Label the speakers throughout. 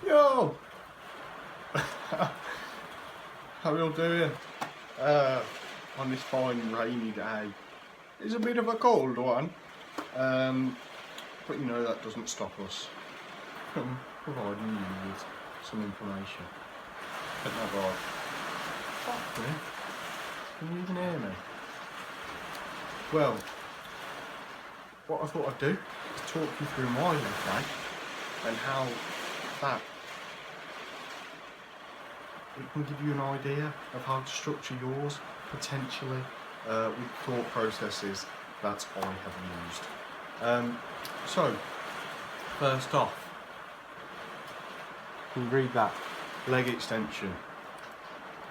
Speaker 1: Yo! How you all doing? On this fine rainy day. It's a bit of a cold one, but you know that doesn't stop us from providing you with some information. Isn't that right? Fuck me. Can you even hear me? Well, what I thought I'd do is talk you through my leg day and how that it can give you an idea of how to structure yours potentially with thought processes that I have used. So, first off, you can read that leg extension.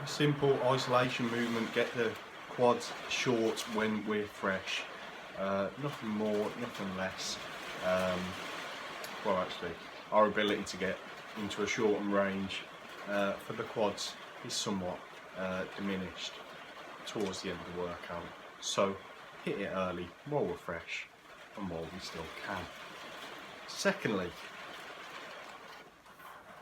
Speaker 1: A simple isolation movement, get the quads short when we're fresh. Nothing more, nothing less. Well, actually, our ability to get into a shortened range for the quads is somewhat diminished towards the end of the workout. So hit it early while we're fresh and while we still can. Secondly,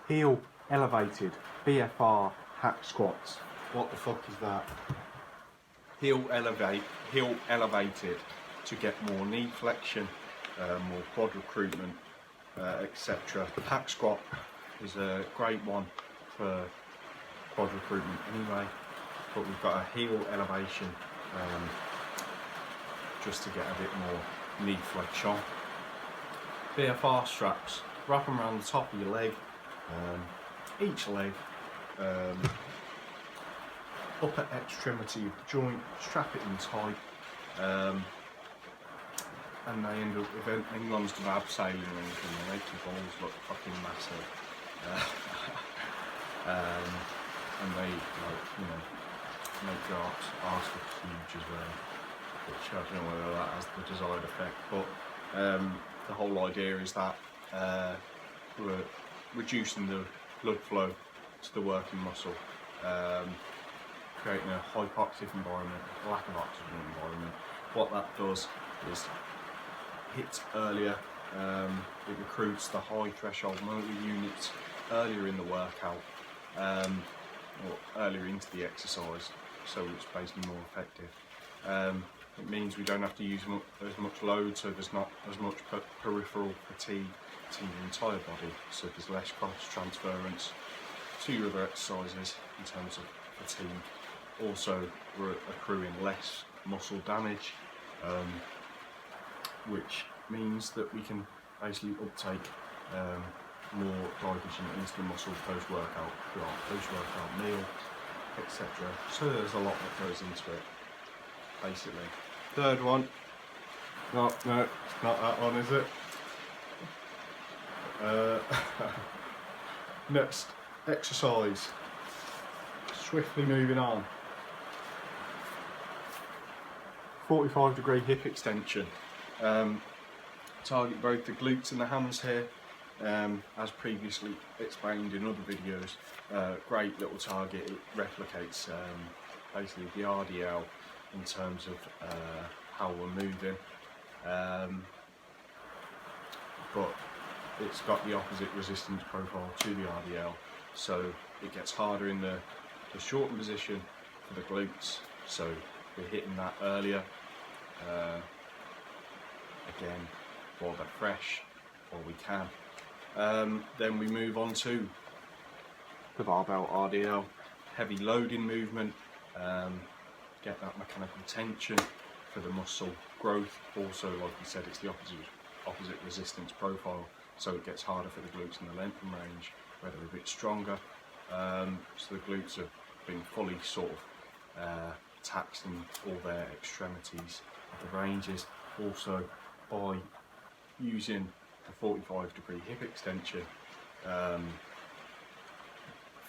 Speaker 1: heel elevated BFR hack squats. What the fuck is that? Heel elevated to get more knee flexion, more quad recruitment, etc. Hack squat is a great one for quad recruitment anyway, but we've got a heel elevation just to get a bit more knee flexion. BFR straps, wrap them around the top of your leg, each leg, upper extremity of the joint, strap it in tight, and they end up, if anyone's done abseiling or anything, they make your balls look fucking massive. And they, like, you know, make your arse look huge as well, which I don't know whether that has the desired effect, but the whole idea is that we're reducing the blood flow to the working muscle, creating a hypoxic environment, lack of oxygen environment. What that does is hits earlier, it recruits the high threshold motor units earlier in the workout, or earlier into the exercise, so it's basically more effective. It means we don't have to use as much load, so there's not as much peripheral fatigue to your entire body, so there's less cross transference to your other exercises in terms of fatigue. Also, we're accruing less muscle damage, which means that we can basically uptake more glycogen into the muscle post-workout, through our post-workout meal, etc. So there's a lot that goes into it, basically. Third one. No, it's not that one, is it? Next exercise. Swiftly moving on. 45-degree hip extension. Target both the glutes and the hams here, as previously explained in other videos. Great little target. It replicates basically the RDL in terms of how we're moving, but it's got the opposite resistance profile to the RDL, so it gets harder in the shortened position for the glutes, so we're hitting that earlier, again while they're fresh, while we can. Then we move on to the barbell RDL, heavy loading movement, get that mechanical tension for the muscle growth. Also, like we said, it's the opposite resistance profile, so it gets harder for the glutes in the length and range, where they're a bit stronger. So the glutes are being fully sort of taxed in all their extremities of the ranges. Also, by using a 45-degree hip extension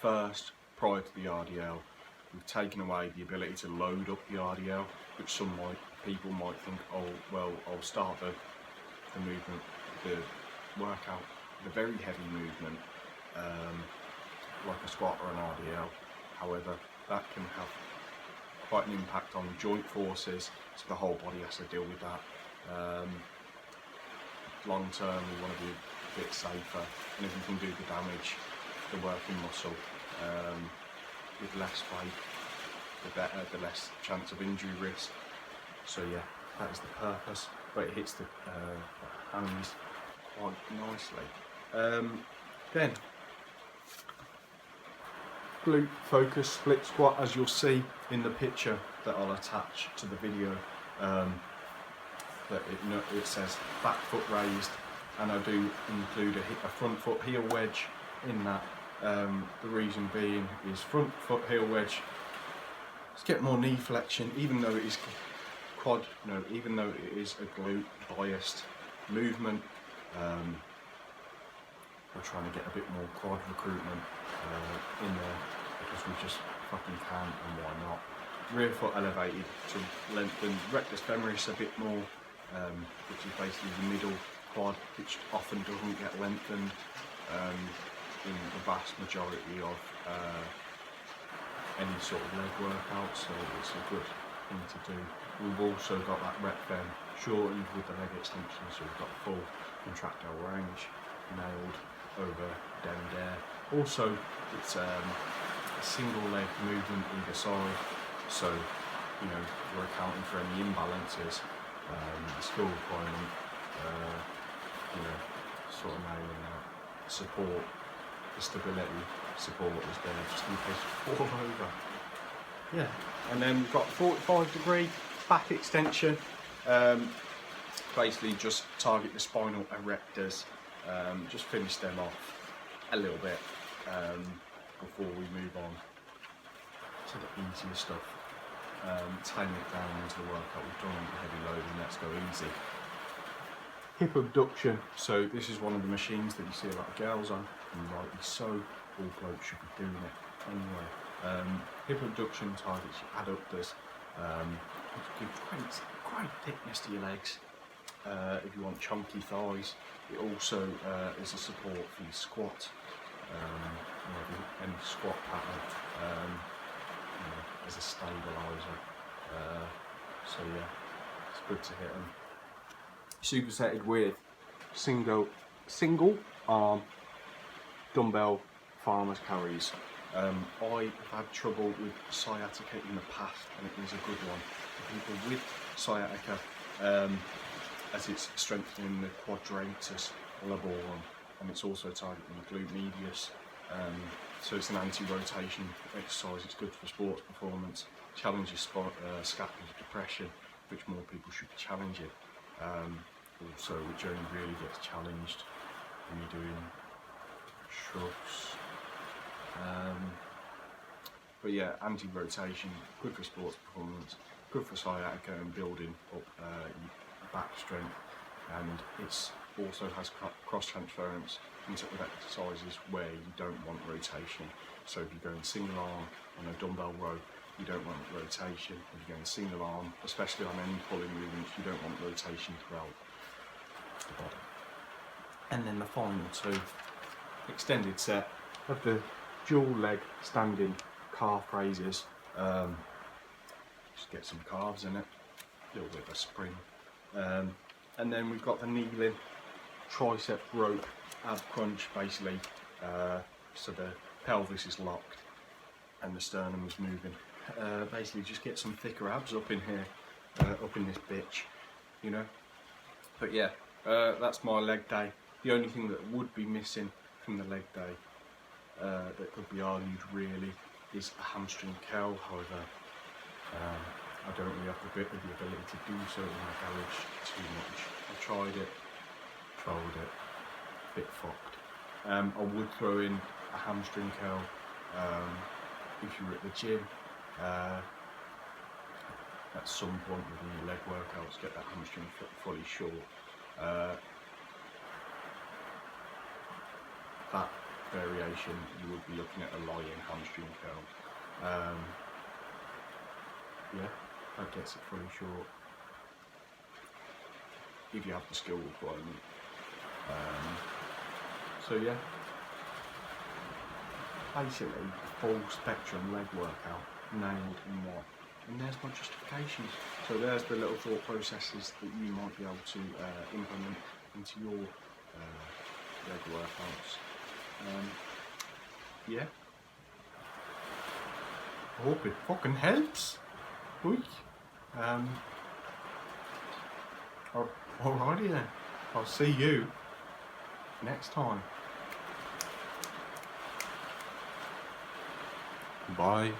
Speaker 1: first, prior to the RDL, we've taken away the ability to load up the RDL, which some people might think, oh well, I'll start the movement, the workout, the very heavy movement, like a squat or an RDL. However, that can have quite an impact on joint forces, so the whole body has to deal with that. Long term, we want to be a bit safer, and if we can do the damage the working muscle. With less weight, the better, the less chance of injury risk. So yeah, that is the purpose, but it hits the hands quite nicely. Then glute focus split squat, as you'll see in the picture that I'll attach to the video. That it says back foot raised, and I do include a front foot heel wedge in that. The reason being is front foot heel wedge, let's get more knee flexion, even though it is even though it is a glute biased movement. We're trying to get a bit more quad recruitment in there, because we just fucking can, and why not. Rear foot elevated to lengthen rectus femoris a bit more, which is basically the middle quad, which often doesn't get lengthened in the vast majority of any sort of leg workout, so it's a good thing to do. We've also got that rep fem shortened with the leg extension, so we've got full contractile range nailed over down there. Also, it's a single leg movement either side, so you know, we're accounting for any imbalances, the skill requirement, you know, sort of nailing that. Support, the stability support is there just in case you fall over. Yeah, and then we've got 45-degree back extension. Basically just target the spinal erectors, just finish them off a little bit before we move on to the easier stuff. Tame it down into the workout. We've done the heavy loading, let's go easy. Hip abduction. So this is one of the machines that you see a lot of girls on, and rightly so. All blokes should be doing it anyway. Hip abduction targets your adductors, which gives great thickness to your legs. If you want chunky thighs, it also is a support for your squat. Any squat pattern, you know, as a stabiliser. So yeah, it's good to hit them. Supersetted with single arm dumbbell farmer's carries. I've had trouble with sciatica in the past, and it is a good one for people with sciatica, as it's strengthening the quadratus laborum, and it's also targeting the glute medius. So it's an anti-rotation exercise. It's good for sports performance, challenges scapular depression, which more people should be challenging. Also, which only really gets challenged when you're doing shrugs. But yeah, anti-rotation, good for sports performance, good for sciatica and building up your back strength, and it's also has cross-transference into other exercises where you don't want rotation. So if you're going single arm on a dumbbell row, you don't want rotation. If you're going single arm, especially on any pulling movements, you don't want rotation throughout the body. And then the final two, extended set of the dual leg standing calf raises. Just get some calves in it, a little bit of a spring. And then we've got the kneeling tricep rope ab crunch, basically, so the pelvis is locked and the sternum is moving. Basically just get some thicker abs up in here, up in this bitch, you know. But yeah, that's my leg day. The only thing that would be missing from the leg day, that could be argued really, is a hamstring curl. However, I don't really have the ability to do so in my garage too much. I tried it, a bit fucked. I would throw in a hamstring curl if you were at the gym. At some point within your leg workouts, get that hamstring fully short. That variation, you would be looking at a lying hamstring curl. Yeah, that gets it fully short if you have the skill requirement. So yeah, basically full spectrum leg workout nailed in one. And there's my justifications. So there's the little thought processes that you might be able to implement into your leg workouts. yeah. I hope it fucking helps. Oi. Alrighty then. I'll see you next time. Bye.